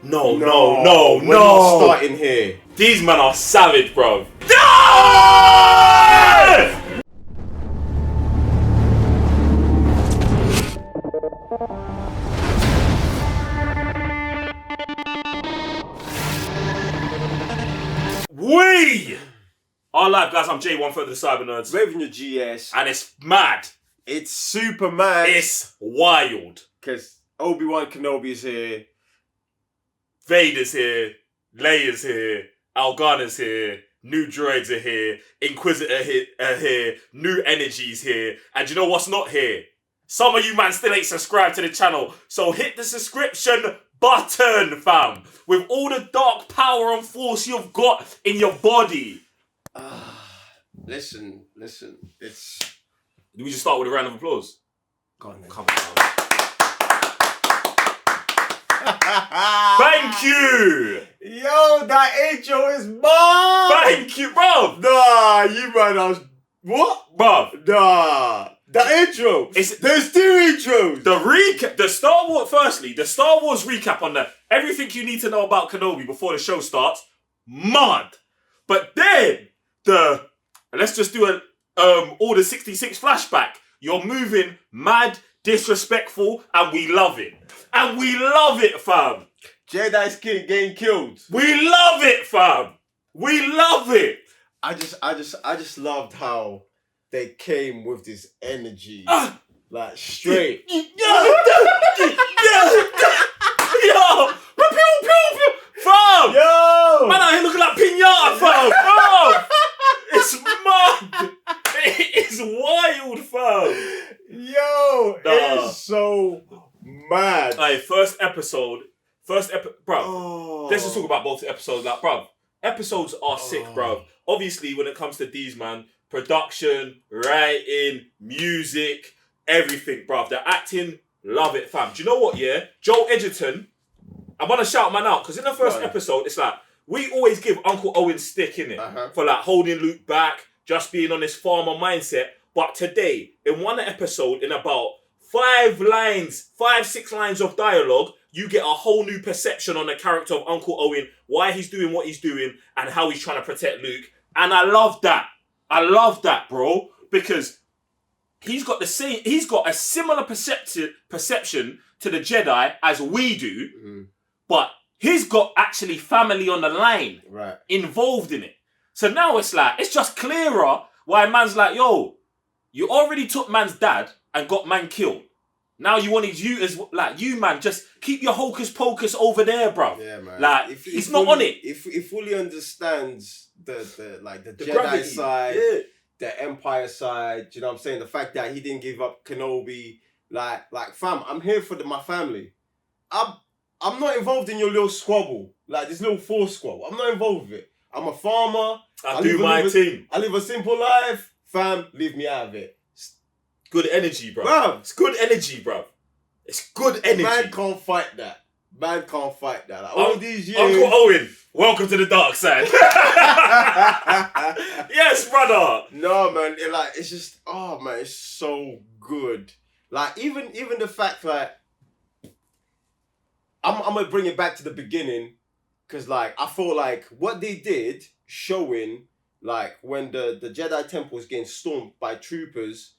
No. We're not starting here. These men are savage, bro. We are live, guys. I'm Jay, one third of the Cyber Nerds. Raving your GS. And it's mad. It's super mad. It's wild. Because Obi-Wan Kenobi is here. Vader's here. Leia's here. Organa's here. New droids are here. Inquisitors are here. New energies here. And you know what's not here? Some of you man still ain't subscribed to the channel. So hit the subscription button, fam. With all the dark power and force you've got in your body. Listen. It's... Do we just start with a round of applause? Go on then. Come on. Thank you. Yo, that intro is mine. Thank you, bruv. Nah, you man, I was... What? Bruv. Nah. That intro. There's two intros. The Star Wars, firstly, the Star Wars recap on everything you need to know about Kenobi before the show starts, mad. But then, let's just do Order 66 flashback. You're moving mad, disrespectful, and we love it. And we love it, fam. Jedi's kid getting killed. We love it, fam. We love it. I just loved how they came with this energy. Like straight. Yo. Fam. Yo. Man out here looking like pinata, fam. It's mad. It is wild, fam. Yo, it's so mad. Hey, first episode, bro. Let's just talk about both episodes. Like, bro, episodes are sick, bro. Obviously, when it comes to these, man, production, writing, music, everything, bro. The acting, love it, fam. Do you know what, yeah? Joel Edgerton, I want to shout man out, because in the first episode, it's like, we always give Uncle Owen stick, innit? For like holding Luke back, just being on this farmer mindset. But today, in one episode, in about 6 lines of dialogue, you get a whole new perception on the character of Uncle Owen, why he's doing what he's doing, and how he's trying to protect Luke. And I love that. I love that, bro, because he's got a similar perception to the Jedi as we do, but he's got actually family on the line involved in it. So now it's like, it's just clearer why man's like, yo, you already took man's dad and got man killed. Now you wanted you as, like, you man, just keep your hocus pocus over there, bro. Yeah, man. Like, he's not on it. If he fully understands the Jedi gravity side, the Empire side, you know what I'm saying? The fact that he didn't give up Kenobi, like fam, I'm here for my family. I'm not involved in your little squabble, like this little force squabble. I'm not involved with it. I'm a farmer. I do my thing. I live a simple life. Fam, leave me out of it. Good energy, bro. Bruv. It's good energy, bro. It's good energy. Man can't fight that. Like, all these years. Uncle Owen, welcome to the dark side. Yes, brother. No, man. It's just, oh, man, it's so good. Like, even the fact, like, I'm going to bring it back to the beginning. Because, like, I feel like what they did, showing, like, when the Jedi Temple is getting stormed by troopers,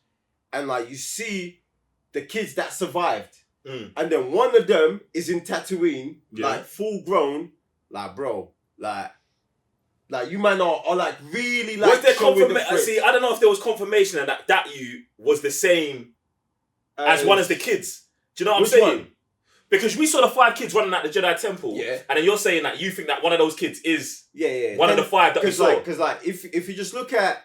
and, like, you see the kids that survived. And then one of them is in Tatooine, like, full grown. Like, bro, like you man are like, really, like, was there showing the See, I don't know if there was confirmation that you was the same as one as the kids. Do you know what I'm saying? One? Because we saw the 5 kids running at the Jedi Temple. Yeah. And then you're saying that you think that one of those kids is one of the 5 that we saw. Because, like, if you just look at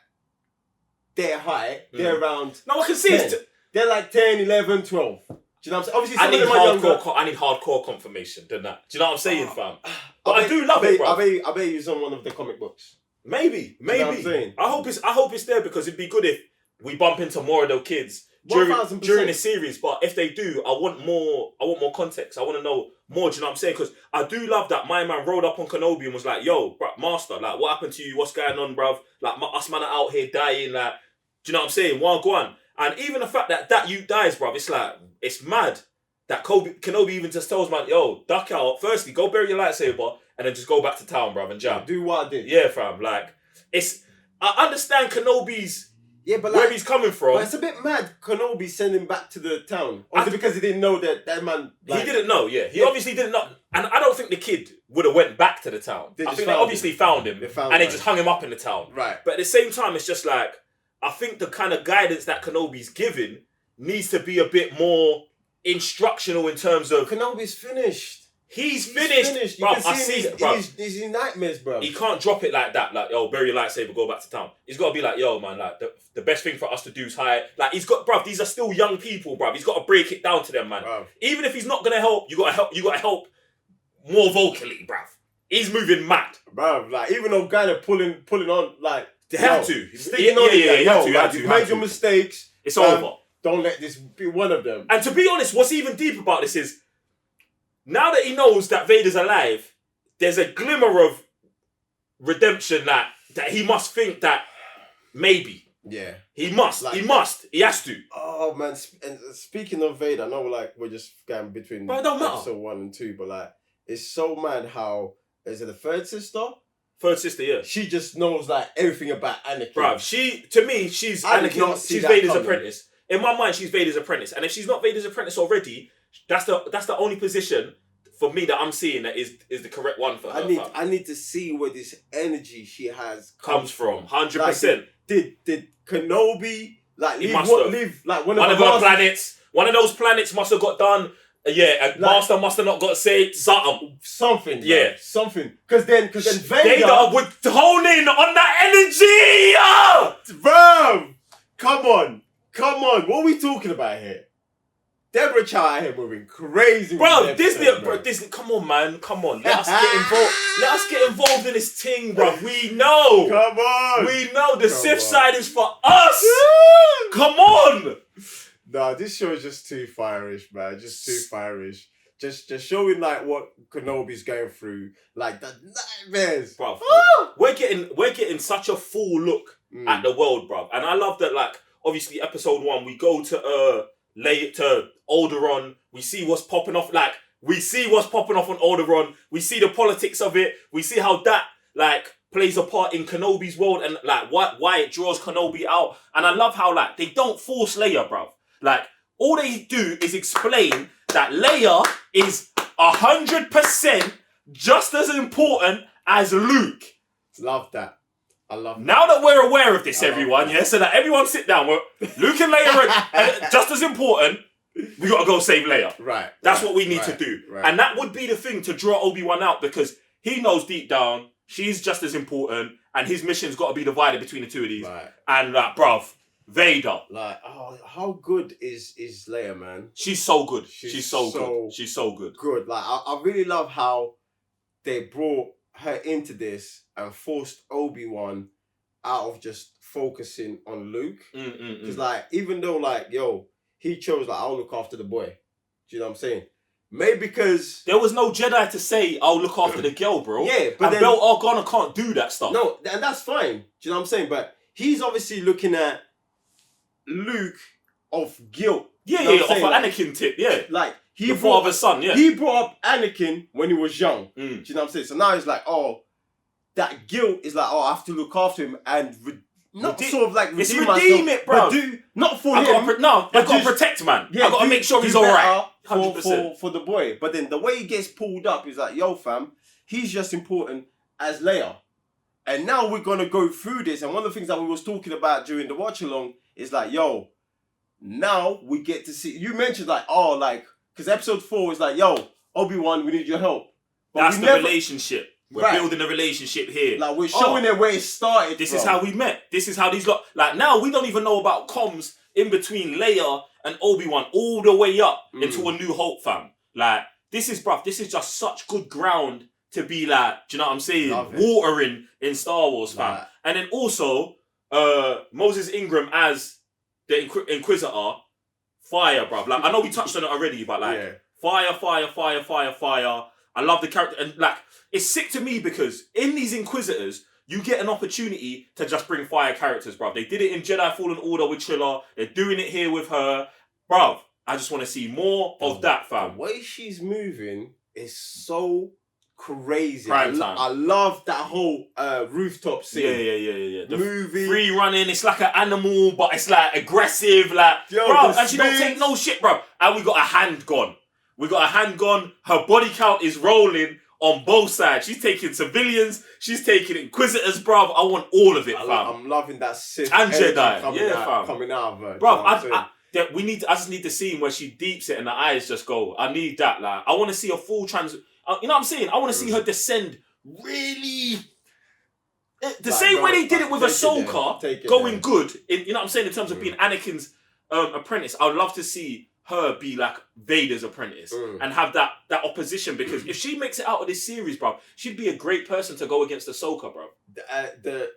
their height, they're around... No, I can see 10. They're like 10, 11, 12. Do you know what I'm saying? Obviously, I need hardcore confirmation than that. Do you know what I'm saying, fam? But I do love it, bro. I bet he's on one of the comic books. Maybe. You know what I'm saying? I hope it's there, because it'd be good if we bump into more of those kids during the series. But if they do, I want more context. I want to know more. Do you know what I'm saying? Because I do love that my man rolled up on Kenobi and was like, "Yo, bro, Master, like, what happened to you? What's going on, bruv? Like, us man are out here dying. Like, do you know what I'm saying? Go on." And even the fact that you dies, bruv, it's like, it's mad that Kenobi even just tells man, yo, duck out. Firstly, go bury your lightsaber and then just go back to town, bruv, and jam. Do what I did. Yeah, fam. Like, I understand Kenobi's but where he's coming from. But it's a bit mad Kenobi sending him back to the town. Or is it because he didn't know that man... Like, he didn't know, yeah. He obviously didn't know. And I don't think the kid would have went back to the town. I think they obviously found him. They just hung him up in the town. Right. But at the same time, it's just like, I think the kind of guidance that Kenobi's giving needs to be a bit more instructional in terms of... Kenobi's finished. He's finished. You can see he's in nightmares, bro. He can't drop it like that. Like, yo, bury your lightsaber, go back to town. He's got to be like, yo, man, like, the best thing for us to do is hire... Like, he's got... Bruv, these are still young people, bruv. He's got to break it down to them, man. Bruv. Even if he's not going to help, you got to help more vocally, bruv. He's moving mad. Bruv, like, even though guys are pulling on, like... They have to. Sticking on it, you've made your mistakes. It's over. Don't let this be one of them. And to be honest, what's even deep about this is, now that he knows that Vader's alive, there's a glimmer of redemption that he must think that maybe. Yeah. He must. Like, he has to. Oh, man. And speaking of Vader, I know like we're just going between episode 1 and 2, but like, it's so mad how, is it the third sister? Third sister, yeah. She just knows like everything about Anakin. Bruv, to me, she's Anakin. She's Vader's apprentice. In my mind, she's Vader's apprentice. And if she's not Vader's apprentice already, that's the only position for me that I'm seeing that is the correct one for her. I need to see where this energy she has comes from. 100%. Like, did Kenobi live like one of her planets? One of those planets must have got done. Yeah, Master must have not got saved. Something. Yeah, something. Because then Vader would hone in on that energy. Bro, come on. What are we talking about here? Deborah Chow out here moving crazy. Bro, Disney, come on, man. Come on. Let us get involved. Let us get involved in this thing, bro. We know. Come on. We know the Sith side is for us. Come on. Nah, this show is just too fire-ish, man. Just too fire-ish. Just showing like what Kenobi's going through. Like the nightmares. Bro, we're getting such a full look at the world, bro. And I love that, like, obviously episode 1, we go to Leia, to Alderaan. We see what's popping off. Like, we see what's popping off on Alderaan. We see the politics of it. We see how that, like, plays a part in Kenobi's world and, like, why it draws Kenobi out. And I love how, like, they don't force Leia, bruv. Like, all they do is explain that Leia is 100% just as important as Luke. Love that. I love that. Now that we're aware of this, everyone, yeah, so that everyone sit down. Luke and Leia are just as important. We got to go save Leia. Right. That's what we need to do. Right. And that would be the thing to draw Obi-Wan out, because he knows deep down she's just as important and his mission's got to be divided between the two of these. Right. And, bruv, Vader. Like, how good is Leia, man? She's so good. She's so good. She's so good. Good. Like, I really love how they brought her into this and forced Obi-Wan out of just focusing on Luke. Because, like, even though, like, yo, he chose, like, I'll look after the boy. Do you know what I'm saying? Maybe because... There was no Jedi to say, I'll look after the girl, bro. Yeah, but and then... Bail Organa can't do that stuff. No, and that's fine. Do you know what I'm saying? But he's obviously looking at Luke of guilt. Yeah, off an Anakin tip, yeah. Like, the father's son, yeah. He brought up Anakin when he was young. Mm. Do you know what I'm saying? So now he's like, that guilt is like, I have to look after him and sort of like redeem myself, it, bro. But not for him. I've got to protect, man. Yeah, I've got to make sure he's alright. 100%. For the boy. But then the way he gets pulled up is like, yo, fam, he's just important as Leia. And now we're going to go through this. And one of the things that we was talking about during the watch along is like, yo, now we get to see, you mentioned like, because episode 4 is like, yo, Obi-Wan, we need your help. But that's the relationship. We're building a relationship here. Like, we're showing them where it started. This is how we met. This is how these lot... Like, now we don't even know about comms in between Leia and Obi-Wan all the way up into A New Hope, fam. Like, this is just such good ground to be like, do you know what I'm saying? Watering in Star Wars, fam. Right. And then also, Moses Ingram as the Inquisitor, fire, bruv. Like, I know we touched on it already, but like, fire. I love the character. And like, it's sick to me because in these Inquisitors, you get an opportunity to just bring fire characters, bruv. They did it in Jedi Fallen Order with Trilla. They're doing it here with her. Bruv, I just want to see more of that, fam. The way she's moving is so crazy. Prime time. I love that whole rooftop scene. Yeah. The movie. free running, it's like an animal, but it's like aggressive, like, bro, and she don't take no shit, bro. And we got a handgun. Her body count is rolling on both sides. She's taking civilians, she's taking Inquisitors, bro. I want all of it, fam. I'm loving that Sith and Jedi, coming out of her. Bro, I just need the scene where she deeps it and the eyes just go. I need that, like, I want to see a full you know what I'm saying? I want to see her descend really. The same way they did it with Ahsoka, going good. You know what I'm saying? In terms of being Anakin's apprentice, I would love to see her be like Vader's apprentice and have that opposition. Because if she makes it out of this series, bro, she'd be a great person to go against Ahsoka, bro. Do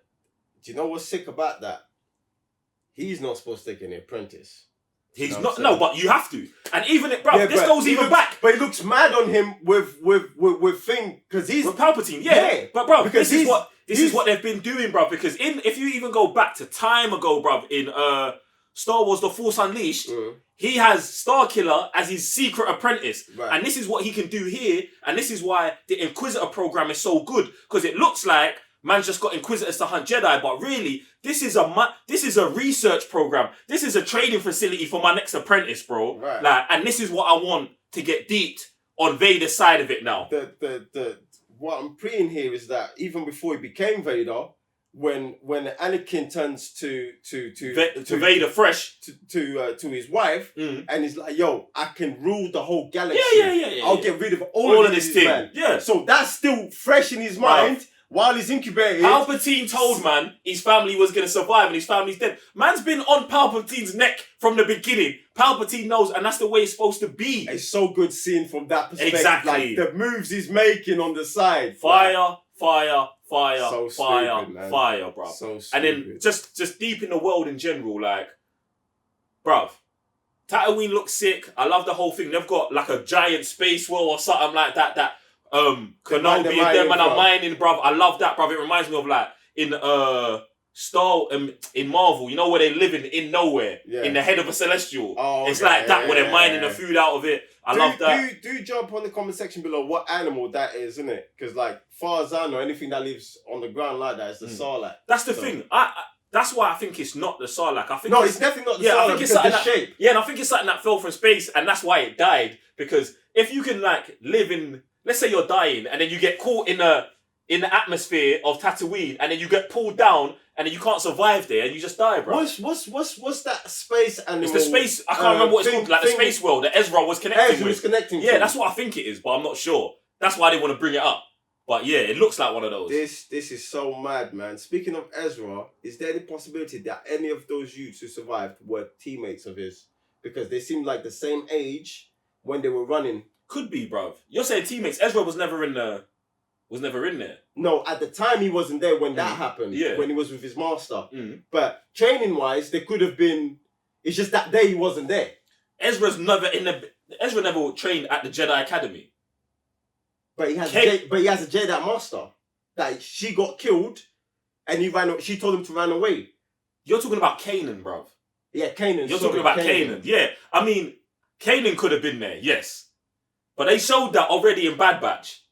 you know what's sick about that? He's not supposed to take an apprentice. He's not. No, but you have to. And even it, bro. This goes even back. But he looks mad on him with thing because he's with Palpatine. Yeah. But bro, this is what they've been doing, bro. Because if you even go back to time ago, bro, in Star Wars: The Force Unleashed, he has Starkiller as his secret apprentice, and this is what he can do here. And this is why the Inquisitor program is so good, because it looks like man's just got Inquisitors to hunt Jedi, but really, this is a research program. This is a training facility for my next apprentice, bro. Right. Like, and this is what I want to get deeped on Vader's side of it now. What I'm preying here is that even before he became Vader, when Anakin turns to Vader fresh to his wife, and he's like, "Yo, I can rule the whole galaxy. I'll get rid of all of this thing." Man. Yeah. So that's still fresh in his mind. While he's incubated, Palpatine told man his family was going to survive and his family's dead. Man's been on Palpatine's neck from the beginning. Palpatine knows, and that's the way it's supposed to be. It's so good seeing from that perspective. Exactly. Like the moves he's making on the side. Fire, so stupid, fire, bro. So stupid. And then just deep in the world in general, like, bruv, Tatooine looks sick. I love the whole thing. They've got like a giant space whale or something like that. Kenobi and them and I'm mining, bruv. I love that, bruv. It reminds me of like in in Marvel, you know, where they live in nowhere, in the head of a celestial. It's like that, where they're mining the food out of it. I love that. Do jump on the comment section below what animal that is, isn't it? Because like, far as I know, anything that lives on the ground like that is the Sarlacc. That's the thing. That's why I think it's not the Sarlacc. I think it's definitely not the Sarlacc. I think it's something the shape. Yeah, and I think it's something that fell from space, and that's why it died. Because if you can like live in, let's say you're dying, and then you get caught in the atmosphere of Tatooine, and then you get pulled down, and then you can't survive there, and you just die, bro. What's that space animal? It's the space. I can't remember what it's called. Like the space world that Ezra was connecting with. Yeah, that's what I think it is, but I'm not sure. That's why they want to bring it up. But yeah, it looks like one of those. This is so mad, man. Speaking of Ezra, is there any possibility that any of those youths who survived were teammates of his? Because they seemed like the same age when they were running. Could be, bruv. You're saying teammates. Ezra was never in there. No, at the time he wasn't there when that happened. Yeah. When he was with his master. But training wise, they could have been. It's just that day he wasn't there. Ezra never trained at the Jedi Academy. But he has a Jedi Master. That she got killed, and she told him to run away. You're talking about Kanan, bruv. Yeah, Kanan. You're talking about Kanan. Yeah, I mean, Kanan could have been there, yes. But they showed that already in Bad Batch.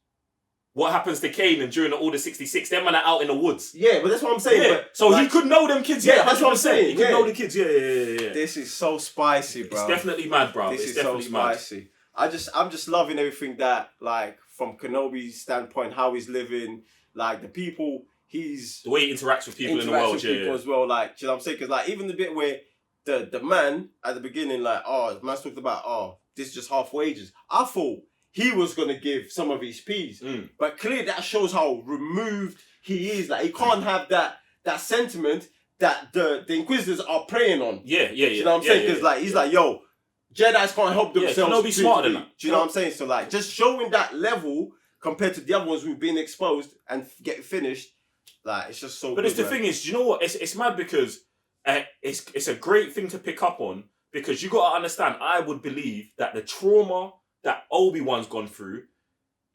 What happens to Kanan during the Order 66? Them man are out in the woods. Yeah, but that's what I'm saying. Yeah. So like, he could know them kids. Yeah, that's what I'm saying. He could know the kids. Yeah. This is so spicy, bro. It's definitely mad, bro. This is so spicy. I'm just loving everything that, like, from Kenobi's standpoint, how he's living, like the people the way he interacts with people in the world, as well. Like, you know what I'm saying? Because like even the bit where the man at the beginning, like, the man's talked about, this is just half wages. I thought he was gonna give some of his peas, but clearly that shows how removed he is. Like, he can't have that sentiment that the Inquisitors are preying on. Yeah. You know what I'm saying? Because like he's like, yo, Jedi's can't help themselves. Kenobi's smarter than that. Do you know what I'm saying? So like, just showing that level compared to the other ones who've been exposed and get finished, like it's just so. But the thing is, do you know what? It's mad because it's a great thing to pick up on, because you got to understand. I would believe that the trauma that Obi-Wan's gone through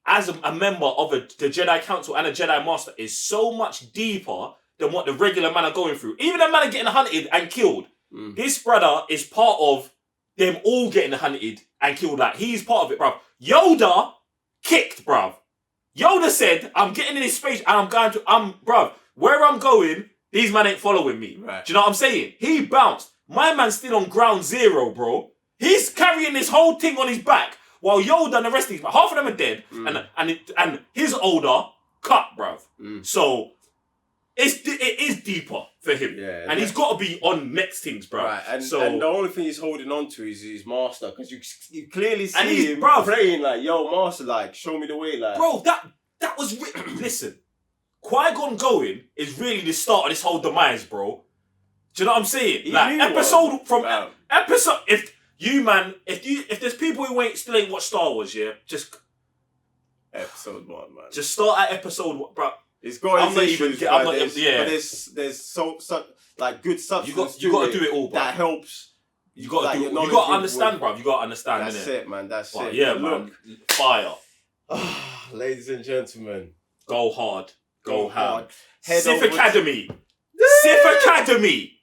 as a member of the Jedi Council and a Jedi Master is so much deeper than what the regular man are going through. Even the man are getting hunted and killed. This brother is part of them all getting hunted and killed. Like, he's part of it, bruv. Yoda kicked, bruv. Yoda said, I'm getting in this space and bruv, where I'm going, these men ain't following me. Right. Do you know what I'm saying? He bounced. My man's still on ground zero, bro. He's carrying this whole thing on his back while Yoda and the rest of these, half of them are dead, and his older cut, bruv. So it is deeper for him, and he's got to be on next things, bruv. Right, and the only thing he's holding on to is his master, because you clearly see him praying like, "Yo, master, like, show me the way, like." Bro, that was listen. Qui-Gon going is really the start of this whole demise, bro. Do you know what I'm saying? Like episode. If there's people who still ain't watched Star Wars, just episode 1, man. Just start at episode 1, bro. It's got its issues, but there's so like good substance. You got to do it all, bro. That helps. You got to do it. You got to understand, bro. You got to understand. That's it, man. That's it. Yeah, man. Fire. Ladies and gentlemen, go hard. Go hard. Sith Academy. Sith Academy.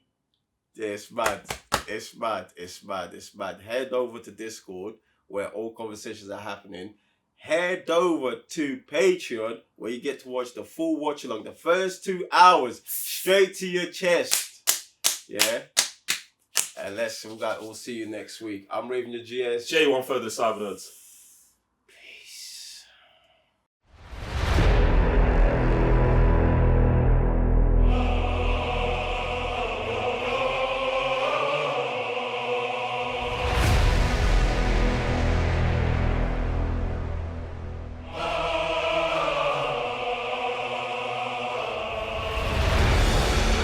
Yeah, it's mad. It's mad. Head over to Discord where all conversations are happening. Head over to Patreon where you get to watch the full watch along. The first 2 hours straight to your chest. Yeah. And we'll see you next week. I'm Raven the GS. J1 further 7